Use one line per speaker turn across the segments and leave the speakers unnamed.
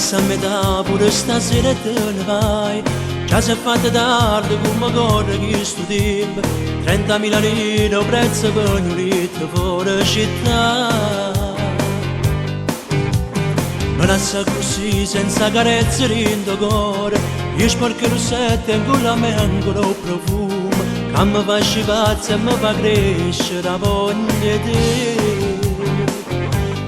passa a metà pure stasera te ne vai. Già si è fatta tardi come corre chi sto tempo, 30.000 lire prezzo per un litro fuori città. Me lascia così senza carezze in tuo cuore, io sporco il rossetto e con la me ancora un profumo che mi fa scipazza e mi fa crescere la voglia di te.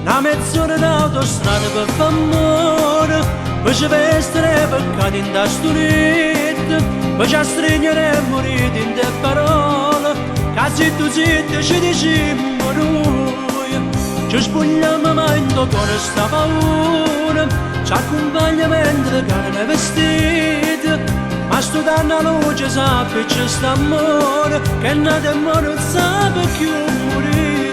Una mezz'ora d'autostrada per fare amore, poi ci vestere peccati in tasto letto, poi ci stringere e morire in te parole, che zitto zitto ci dicemmo noi. Ci spogliamo ma in tuo cuore sta paura, ci accompagna mentre carne vestita, ma sto danno a luce sappi c'è sta amore, che nata e non sa più morire.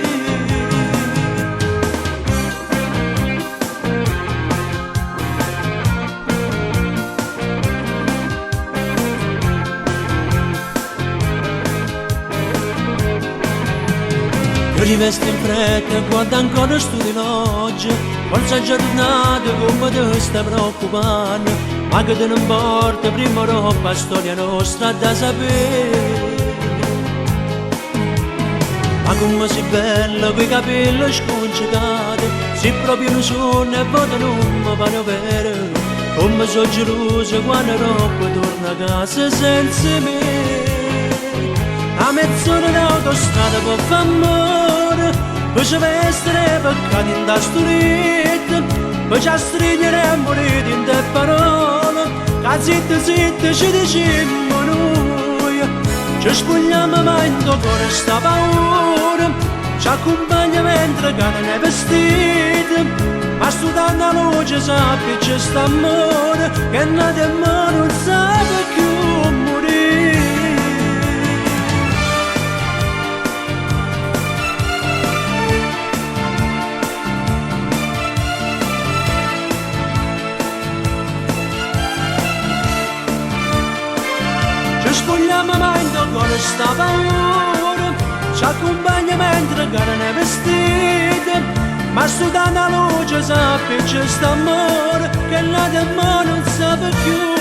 Io rivesto in fretta e guardo ancora sto di notte, forse è già tornato come te stai preoccupando, ma che te non importa, prima roba storia nostra da sapere. Ma come sei bella quei capelli sconcertati, se proprio non sono e voto non mi fanno vero, come sono gelosa quando roba torna a casa senza me. A mezz'ora d'autostrada per fare amore, poi ci vestere peccati in tasto letto, poi ci stringere e morire in te parole, che zitta zitta ci dicemmo noi. Ci spogliamo ma in tuo cuore sta paura, ci accompagna mentre cade nei vestiti, ma sto dando a luce sappi c'è sta amore, che nata e non sa più morire. Ci spogliamo ma in tuo cuore sta paura, ci accompagna mentre carne vestita, ma sto dando a luce sappi c'è sta amore, che nata e non sa più